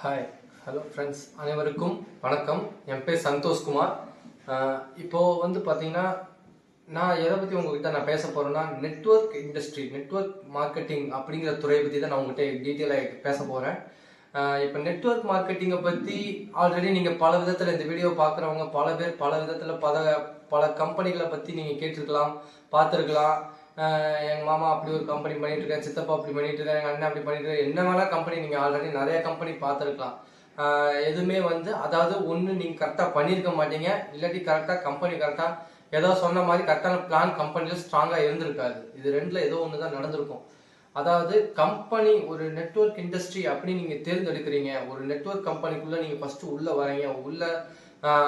Hi hello friends, அனைவருக்கும் வணக்கம். என் பேர் சந்தோஷ்குமார். இப்போது பார்த்தீங்கன்னா, நான் எதை பற்றி உங்ககிட்ட நான் பேச போகிறேன்னா, நெட்வொர்க் இண்டஸ்ட்ரி, நெட்வொர்க் மார்க்கெட்டிங் அப்படிங்கிற துறையை பற்றி தான் நான் உங்கள்கிட்ட டீட்டெயிலாக பேச போகிறேன். இப்போ நெட்வொர்க் மார்க்கெட்டிங்கை பற்றி ஆல்ரெடி நீங்கள் பல விதத்தில் இந்த வீடியோ பார்க்குறவங்க பல பேர் பல விதத்தில் பல கம்பெனிகளை பற்றி நீங்கள் கேட்டிருக்கலாம், பார்த்துருக்கலாம். எங்கள் மாமா அப்படி ஒரு கம்பெனி பண்ணிட்டு இருக்கேன், சித்தப்பா அப்படி பண்ணிட்டு இருக்கேன், எங்கள் அண்ணன் அப்படி பண்ணிட்டு இருக்கேன், என்ன வேணா கம்பெனி நீங்கள் ஆல்ரெடி நிறைய கம்பெனி பார்த்துருக்கலாம். எதுவுமே அதாவது ஒன்று நீங்கள் கரெக்டாக பண்ணியிருக்க மாட்டீங்க, இல்லாட்டி கரெக்டாக கம்பெனி கரெக்டாக ஏதோ சொன்ன மாதிரி கரெக்டான பிளான் கம்பெனியில் ஸ்ட்ராங்காக இருந்திருக்காது. இது ரெண்டில் ஏதோ ஒன்று தான் நடந்திருக்கும். அதாவது கம்பெனி ஒரு நெட்வொர்க் இண்டஸ்ட்ரி அப்படி நீங்கள் தேர்ந்தெடுக்கிறீங்க, ஒரு நெட்வொர்க் கம்பெனிக்குள்ளே நீங்கள் ஃபஸ்ட்டு உள்ளே வரீங்க.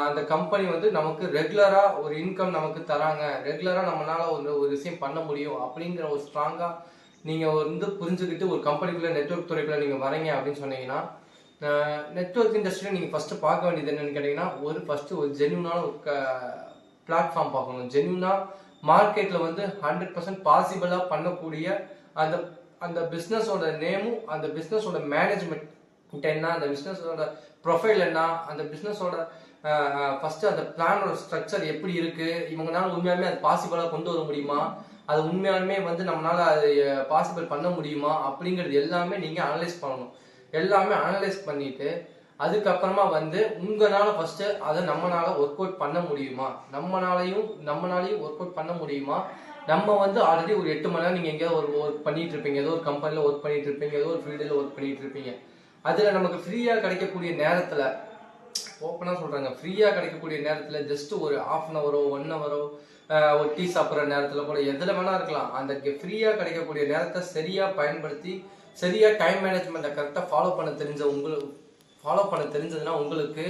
அந்த கம்பெனி நமக்கு ரெகுலராக ஒரு இன்கம் நமக்கு தராங்க, ரெகுலராக நம்மளால ஒரு விஷயம் பண்ண முடியும் அப்படிங்கிற ஒரு ஸ்ட்ராங்காக நீங்கள் புரிஞ்சுக்கிட்டு ஒரு கம்பெனிக்குள்ளே நெட்வொர்க் துறைக்குள்ளே நீங்கள் வரீங்க அப்படின்னு சொன்னீங்கன்னா, நெட்வொர்க் இண்டஸ்ட்ரியில் நீங்கள் ஃபஸ்ட்டு பார்க்க வேண்டியது என்னென்னு கேட்டிங்கன்னா, ஃபஸ்ட்டு ஒரு ஜென்யூனான ஒரு பிளாட்ஃபார்ம் பார்க்கணும். ஜென்யூனாக மார்க்கெட்டில் 100% பாசிபிளாக பண்ணக்கூடிய அந்த அந்த பிஸ்னஸோட நேமும், அந்த பிஸ்னஸோட மேனேஜ்மெண்ட் என்ன, அந்த பிஸ்னஸோட ப்ரொஃபைல் என்ன, அந்த பிஸ்னஸோட ஃபஸ்ட்டு அந்த பிளானோட ஸ்ட்ரக்சர் எப்படி இருக்குது, இவங்களால உண்மையாலுமே அது பாசிபிளாக கொண்டு வர முடியுமா, அது உண்மையாலுமே நம்மளால அது பாசிபிள் பண்ண முடியுமா அப்படிங்கிறது எல்லாமே நீங்கள் அனலைஸ் பண்ணணும். எல்லாமே அனலைஸ் பண்ணிவிட்டு அதுக்கப்புறமா உங்களால் ஃபஸ்ட்டு அதை நம்மளால ஒர்க் அவுட் பண்ண முடியுமா, நம்மளாலையும் ஒர்க் அவுட் பண்ண முடியுமா. நம்ம ஆல்ரெடி ஒரு 8 மணி நேரம் நீங்கள் எங்கேயாவது ஒரு ஒர்க் பண்ணிட்டு இருப்பீங்க, ஏதோ ஒரு கம்பெனியில் ஒர்க் பண்ணிட்டு இருப்பீங்க, ஏதோ ஒரு ஃபீல்டில் ஒர்க் பண்ணிட்டு இருப்பீங்க. அதில் நமக்கு ஃப்ரீயாக கிடைக்கக்கூடிய நேரத்தில், ஓப்பனாக சொல்கிறாங்க, ஃப்ரீயாக கிடைக்கக்கூடிய நேரத்தில் ஜஸ்ட் ஒரு ½ அன் ஹவரோ 1 ஹவரோ ஒரு டீ சாப்பிட்ற நேரத்தில் கூட எதில் வேணா இருக்கலாம். அந்த ஃப்ரீயாக கிடைக்கக்கூடிய நேரத்தை சரியாக பயன்படுத்தி சரியாக டைம் மேனேஜ்மெண்ட்டை கரெக்டாக ஃபாலோ பண்ண தெரிஞ்சதுன்னா உங்களுக்கு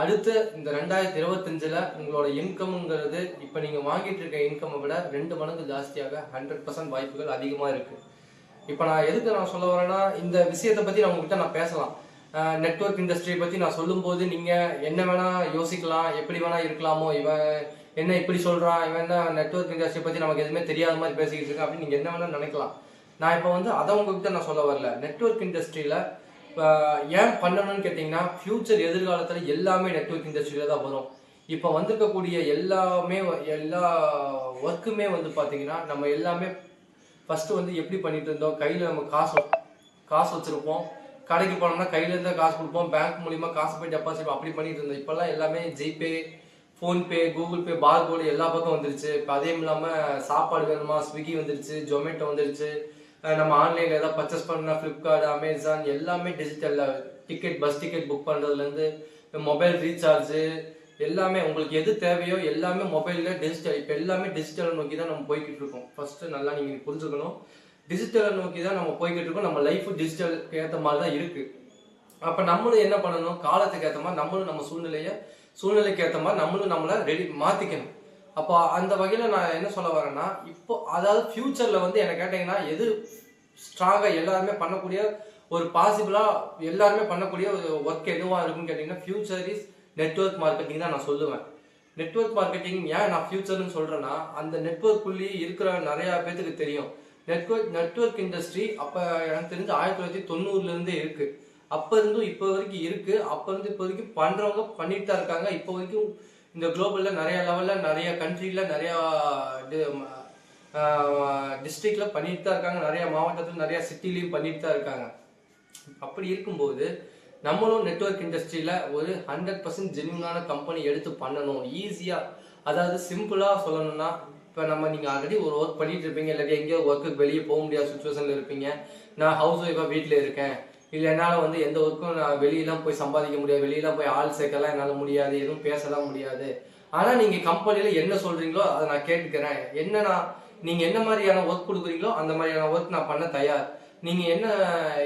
அடுத்து இந்த 2025 உங்களோட இன்கம்ங்கிறது இப்போ நீங்கள் வாங்கிட்டு இருக்க இன்கம்மை விட 2 மடங்கு ஜாஸ்தியாக 100% வாய்ப்புகள் அதிகமாக இருக்குது. இப்போ நான் எதுக்கு நான் சொல்ல வரேன்னா, இந்த விஷயத்தை பற்றி நான் உங்ககிட்ட நான் பேசலாம். நெட்வொர்க் இண்டஸ்ட்ரியை பற்றி நான் சொல்லும்போது நீங்கள் என்ன வேணால் யோசிக்கலாம், எப்படி வேணால் இருக்கலாமோ, இவன் என்ன இப்படி சொல்கிறான், இவன் என்ன நெட்வொர்க் இண்டஸ்ட்ரியை பற்றி நமக்கு எதுவுமே தெரியாத மாதிரி பேசிக்கிட்டு இருக்கேன் அப்படின்னு நீங்கள் என்ன வேணால் நினைக்கலாம். நான் இப்போ அதை உங்ககிட்ட நான் சொல்ல வரல. நெட்வொர்க் இண்டஸ்ட்ரியில் ஏன் பண்ணணும்னு கேட்டிங்கன்னா, ஃப்யூச்சர் எதிர்காலத்தில் எல்லாமே நெட்வொர்க் இண்டஸ்ட்ரியில் தான் வரும். இப்போ வந்திருக்கக்கூடிய எல்லா ஒர்க்குமே பார்த்தீங்கன்னா, நம்ம எல்லாமே ஃபஸ்ட்டு எப்படி பண்ணிட்டு இருந்தோம், கையில் நம்ம காசு வச்சுருப்போம், கடைக்கு போனோம்னா கையிலேருந்து காசு கொடுப்போம், பேங்க் மூலிமா காசு போய் டெபாசிட் அப்படி பண்ணிட்டு இருந்தோம். இப்போல்லாம் எல்லாமே GPay, PhonePe, Google Pay, barcode எல்லா பக்கம் வந்துருச்சு. இப்போ அதேயும் இல்லாமல் சாப்பாடு வேணுமா, ஸ்விக்கி வந்துருச்சு, ஜொமேட்டோ வந்துருச்சு. நம்ம ஆன்லைனில் ஏதாவது பர்ச்சேஸ் பண்ணால் ஃப்ளிப்கார்ட், அமேசான் எல்லாமே டிஜிட்டலில் பஸ் டிக்கெட் புக் பண்ணுறதுலேருந்து மொபைல் ரீசார்ஜு எல்லாமே உங்களுக்கு எது தேவையோ எல்லாமே மொபைலில் டிஜிட்டல். இப்போ எல்லாமே டிஜிட்டலை நோக்கி தான் நம்ம போய்கிட்டு இருக்கோம். ஃபஸ்ட்டு நல்லா நீங்கள் புரிஞ்சுக்கணும், டிஜிட்டலை நோக்கி தான் நம்ம போய்கிட்டு இருக்கோம். நம்ம லைஃப் டிஜிட்டலுக்கு ஏற்ற மாதிரி தான் இருக்குது. அப்போ நம்மளும் என்ன பண்ணணும், காலத்துக்கு ஏற்ற மாதிரி நம்மளும் நம்ம சூழ்நிலைக்கு ஏற்ற மாதிரி நம்மளை மாற்றிக்கணும். அப்போ அந்த வகையில் நான் என்ன சொல்ல வரேன்னா, இப்போ அதாவது ஃப்யூச்சரில் என்ன கேட்டிங்கன்னா, எது ஸ்ட்ராங்காக எல்லாருமே பண்ணக்கூடிய ஒரு பாசிபிளாக எல்லாருமே பண்ணக்கூடிய ஒரு ஒர்க் எதுவாக இருக்குன்னு கேட்டிங்கன்னா, ஃப்யூச்சர் இஸ் நெட்வொர்க் மார்க்கெட்டிங் தான் நான் சொல்லுவேன். நெட்வொர்க் மார்க்கெட்டிங் ஏன் நான் ஃப்யூச்சர்னு சொல்கிறேன்னா, அந்த நெட்வொர்க்குள்ளேயே இருக்கிற நிறையா பேருக்கு தெரியும். நெட்வொர்க் இண்டஸ்ட்ரி அப்போ எனக்கு தெரிஞ்சு 1990 இருக்குது. அப்போ இருந்தும் இப்போ வரைக்கும் இருக்குது. அப்போ இருந்து இப்போ வரைக்கும் பண்ணுறவங்க பண்ணிட்டு தான் இருக்காங்க. இப்போ வரைக்கும் இந்த குளோபலில் நிறைய லெவலில் நிறைய கண்ட்ரியில் நிறையா டிஸ்ட்ரிக்டில் பண்ணிட்டு தான் இருக்காங்க, நிறைய மாவட்டத்தில் நிறையா சிட்டிலையும் பண்ணிட்டு தான் இருக்காங்க. அப்படி இருக்கும்போது நம்மளும் நெட்வொர்க் இண்டஸ்ட்ரியில் ஒரு 100% ஜென்யூனான கம்பெனி எடுத்து பண்ணணும். ஈஸியாக, அதாவது சிம்பிளாக சொல்லணும்னா, இப்போ நீங்கள் ஆல்ரெடி ஒரு ஒர்க் பண்ணிட்டு இருப்பீங்க, இல்லாட்டி எங்கேயோ ஒர்க்குக்கு வெளியே போக முடியாத சுச்சுவேஷனில் இருப்பீங்க. நான் ஹவுஸ் ஒய்ஃபாக வீட்டில் இருக்கேன், இல்லை என்னால் எந்த ஒர்க்கும் நான் வெளியெல்லாம் போய் சம்பாதிக்க முடியாது, வெளியெல்லாம் போய் ஆள் சேர்க்கலாம் என்னால் முடியாது, எதுவும் பேசலாம் முடியாது. ஆனால் நீங்கள் கம்பெனியில் என்ன சொல்கிறீங்களோ அதை நான் கேட்டுக்கிறேன். நீங்கள் என்ன மாதிரியான ஒர்க் கொடுக்குறீங்களோ அந்த மாதிரியான ஒர்க் நான் பண்ண தயார். நீங்கள்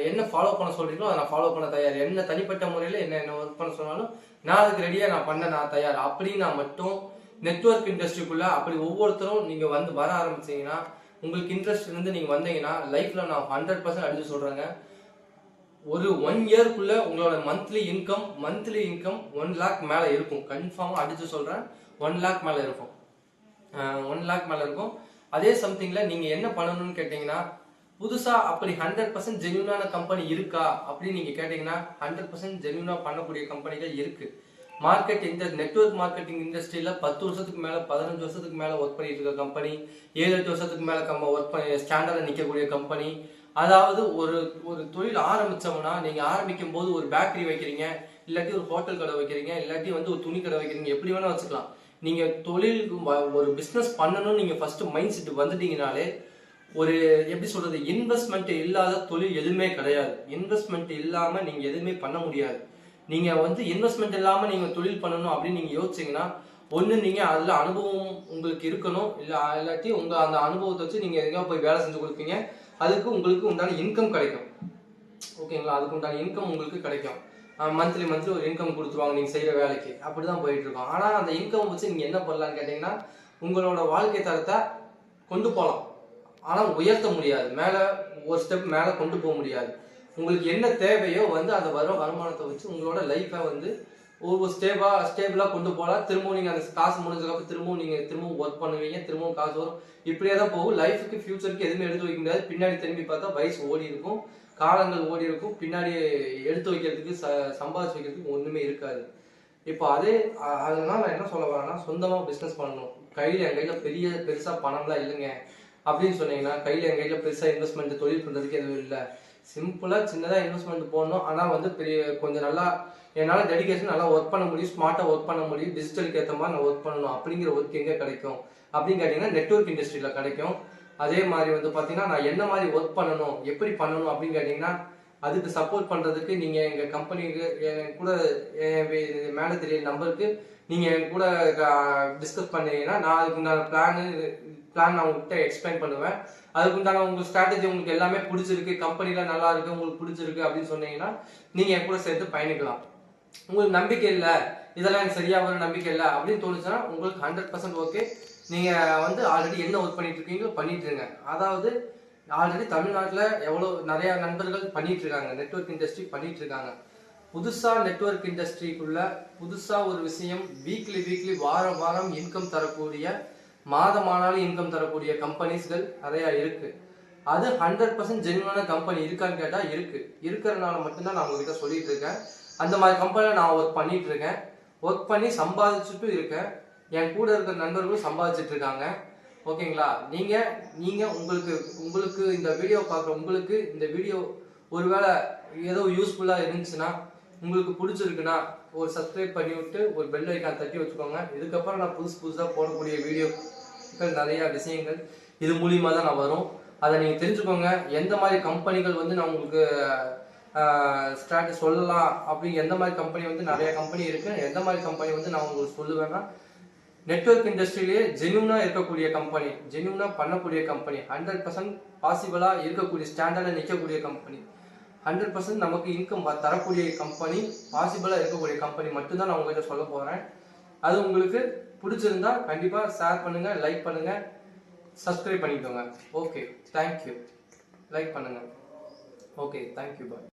என்ன ஃபாலோ பண்ண சொல்கிறீங்களோ அதை நான் ஃபாலோ பண்ண தயார். என்ன தனிப்பட்ட முறையில் என்ன ஒர்க் பண்ண சொன்னாலும் நான் அதுக்கு ரெடியாக நான் தயார். அப்படின்னா மட்டும் நெட்வொர்க் இண்டஸ்ட்ரிக்குள்ளே அப்படி ஒவ்வொருத்தரும் நீங்கள் வர ஆரம்பிச்சிங்கன்னா, உங்களுக்கு இன்ட்ரெஸ்ட் இருந்து நீங்கள் வந்தீங்கன்னா, லைஃப்பில் நான் 100% அடிச்சு சொல்கிறேங்க, ஒரு 1 இயர்க்குள்ளே உங்களோட மந்த்லி இன்கம் 1 லேக் மேலே இருக்கும். கன்ஃபார்மாக அடிச்சு சொல்கிறேன், 1 லேக் மேலே இருக்கும். 1 லேக் மேலே இருக்கும். அதே சம்திங்கில் நீங்கள் என்ன பண்ணணும்னு கேட்டிங்கன்னா, புதுசா அப்படி 100% ஜென்யூனான கம்பெனி இருக்கா அப்படின்னு நீங்க கேட்டீங்கன்னா 100% ஜென்யூனா பண்ணக்கூடிய கம்பெனிகள் இருக்கு. இந்த நெட்வொர்க் மார்க்கெட்டிங் இண்டஸ்ட்ரியில 10 வருஷத்துக்கு மேல 15 வருஷத்துக்கு மேல ஒர்க் பண்ணிட்டு இருக்க கம்பெனி, 7-8 வருஷத்துக்கு மேல ஒர்க் பண்ணி ஸ்டாண்டர்ட்ல நிக்கக்கூடிய கம்பெனி. அதாவது ஒரு ஒரு தொழில் ஆரம்பிச்சோம்னா நீங்க ஆரம்பிக்கும் போது ஒரு பேக்கரி வைக்கிறீங்க, இல்லாட்டி ஒரு ஹோட்டல் கடை வைக்கிறீங்க, இல்லாட்டி வந்து ஒரு துணி கடை வைக்கிறீங்க, எப்படி வேணா வச்சுக்கலாம். நீங்க தொழில் ஒரு பிசினஸ் பண்ணணும்னு நீங்க ஃபர்ஸ்ட் மைண்ட் செட் வந்துட்டீங்கனாலே ஒரு எப்படி சொல்றது, இன்வெஸ்ட்மெண்ட் இல்லாத தொழில் எதுவுமே கிடையாது. இன்வெஸ்ட்மெண்ட் இல்லாம நீங்க எதுவுமே பண்ண முடியாது. நீங்க வந்து இன்வெஸ்ட்மெண்ட் இல்லாம நீங்க தொழில் பண்ணணும் அப்படின்னு நீங்க யோசிச்சீங்கன்னா, ஒண்ணு நீங்க அதுல அனுபவம் உங்களுக்கு இருக்கணும், இல்லாட்டி உங்க அந்த அனுபவத்தை வச்சு நீங்க எங்கேயாவது போய் வேலை செஞ்சு கொடுப்பீங்க. அதுக்கு உங்களுக்கு உண்டான இன்கம் கிடைக்கும். ஓகேங்களா? அதுக்கு உண்டான இன்கம் உங்களுக்கு கிடைக்கும். மந்த்லி ஒரு இன்கம் கொடுத்துருவாங்க நீங்க செய்யற வேலைக்கு. அப்படிதான் போயிட்டு இருக்கோம். ஆனா அந்த இன்கம் வச்சு நீங்க என்ன பண்ணலாம்னு கேட்டீங்கன்னா, உங்களோட வாழ்க்கை தரத்தை கொண்டு போகலாம். ஆனா உயர்த்த முடியாது. மேல ஒரு ஸ்டெப் மேல கொண்டு போக முடியாது. உங்களுக்கு என்ன தேவையோ வந்து அந்த வருமானத்தை வச்சு உங்களோட லைஃபை வந்து ஒரு ஸ்டேபிளா கொண்டு போகலாம். திரும்பவும் நீங்க அந்த காசு முடிஞ்சதுக்கப்புறம் திரும்பவும் ஒர்க் பண்ணுவீங்க, திரும்பவும் காசு வரும். இப்படியே தான் போகும். லைஃபுக்கு ஃபியூச்சருக்கு எதுவுமே எடுத்து வைக்க முடியாது. பின்னாடி திரும்பி பார்த்தா வயசு ஓடி இருக்கும், காலங்கள் ஓடி இருக்கும். பின்னாடி எடுத்து வைக்கிறதுக்கு சம்பாதிச்சு வைக்கிறதுக்கு ஒண்ணுமே இருக்காது. இப்போ அதனால நான் என்ன சொல்ல வரேன்னா, சொந்தமா பிசினஸ் பண்ணணும். என் கையில பெருசா பணம்லாம் இல்லைங்க அப்படின்னு சொன்னீங்கன்னா, என் கையில பெருசா இன்வெஸ்ட்மெண்ட் தொழில் பண்றதுக்கு எதுவும் இல்லை. சிம்பிளா சின்னதா இன்வெஸ்ட்மெண்ட் போடணும். ஆனா வந்து கொஞ்சம் நல்லா என்னால டெடிகேஷன் நல்லா ஒர்க் பண்ண முடியும், ஸ்மார்ட்டா ஒர்க் பண்ண முடியும், டிஜிட்டலுக்கு ஏற்ற மாதிரி நான் ஒர்க் பண்ணணும் அப்படிங்கிற ஒர்க் எங்க கிடைக்கும் அப்படின்னு கேட்டீங்கன்னா, நெட்வொர்க் இண்டஸ்ட்ரியில கிடைக்கும். அதே மாதிரி வந்து பாத்தீங்கன்னா, நான் என்ன மாதிரி ஒர்க் பண்ணணும், எப்படி பண்ணணும் அப்படின்னு கேட்டீங்கன்னா, அதுக்கு சப்போர்ட் பண்றதுக்கு நீங்க எங்க கம்பெனிக்கு என் கூட மேல தெரிய நம்பருக்கு நீங்க என் கூட டிஸ்கஸ் பண்ணீங்கன்னா, நான் அதுக்கு உண்டான பிளான் நான் உங்ககிட்ட எக்ஸ்பிளைன் பண்ணுவேன். அதுக்கு உண்டான உங்க ஸ்ட்ராட்டஜி உங்களுக்கு எல்லாமே பிடிச்சிருக்கு, கம்பெனில நல்லா இருக்கு, உங்களுக்கு பிடிச்சிருக்கு அப்படின்னு சொன்னீங்கன்னா, நீங்க என் கூட சேர்த்து பயணிக்கலாம். உங்களுக்கு நம்பிக்கை இல்லை, இதெல்லாம் எனக்கு சரியா வர நம்பிக்கை இல்லை அப்படின்னு தோணுச்சுன்னா, உங்களுக்கு 100% ஓகே. நீங்க வந்து ஆல்ரெடி என்ன ஒர்க் பண்ணிட்டு இருக்கீங்களோ பண்ணிட்டு இருங்க. அதாவது ஆல்ரெடி தமிழ்நாட்டுல நிறைய நண்பர்கள் பண்ணிட்டு இருக்காங்க, நெட்வொர்க் இண்டஸ்ட்ரி பண்ணிட்டு இருக்காங்க. புதுசா நெட்வொர்க் இண்டஸ்ட்ரிக்குள்ள புதுசா ஒரு விஷயம் வீக்லி வாரம் இன்கம் தரக்கூடிய, மாதமானாலும் இன்கம் தரக்கூடிய கம்பெனிஸ்கள் நிறைய இருக்கு. அது 100% ஜென்யூனான கம்பெனி இருக்கான்னு கேட்டா இருக்கு. இருக்கிறதுனால மட்டும்தான் நான் உங்ககிட்ட சொல்லிட்டு இருக்கேன். அந்த மாதிரி கம்பெனில நான் ஒர்க் பண்ணிட்டு இருக்கேன். ஒர்க் பண்ணி சம்பாதிச்சுட்டு இருக்கேன். என் கூட இருக்கிற நண்பர்களும் சம்பாதிச்சுட்டு இருக்காங்க. ஓகேங்களா? நீங்க உங்களுக்கு இந்த வீடியோ பார்க்குற உங்களுக்கு இந்த வீடியோ ஒருவேளை ஏதோ யூஸ்ஃபுல்லா இருந்துச்சுன்னா, உங்களுக்கு பிடிச்சிருக்குன்னா ஒரு சப்ஸ்கிரைப் பண்ணி விட்டு ஒரு பெல் ஐக்கான் தட்டி வச்சுக்கோங்க. இதுக்கப்புறம் நான் புதுசா போடக்கூடிய வீடியோக்கள் நிறைய விஷயங்கள் இது மூலியமா தான் நான் வரும். அதை நீங்க தெரிஞ்சுக்கோங்க. எந்த மாதிரி கம்பெனிகள் வந்து நான் உங்களுக்கு சொல்லலாம் அப்படி, எந்த மாதிரி கம்பெனி வந்து நிறைய கம்பெனி இருக்கு, எந்த மாதிரி கம்பெனி வந்து நான் உங்களுக்கு சொல்லுவேன்னா, நெட்வொர்க் இண்டஸ்ட்ரியிலேயே ஜென்யூனா இருக்கக்கூடிய கம்பெனி, ஜென்யூனா பண்ணக்கூடிய கம்பெனி, 100% பாசிபிளா இருக்கக்கூடிய ஸ்டாண்டர்ட்ல நிற்கக்கூடிய கம்பெனி, 100% நமக்கு இன்கம் தரக்கூடிய கம்பெனி, பாசிபிளா இருக்கக்கூடிய கம்பெனி மட்டும்தான் நான் உங்ககிட்ட சொல்ல போறேன். அது உங்களுக்கு பிடிச்சிருந்தா கண்டிப்பா ஷேர் பண்ணுங்க, லைக் பண்ணுங்க, சப்ஸ்கிரைப் பண்ணிக்கோங்க. Okay, thank you. லைக் பண்ணுங்க. ஓகே, தேங்க்யூ, பாய்.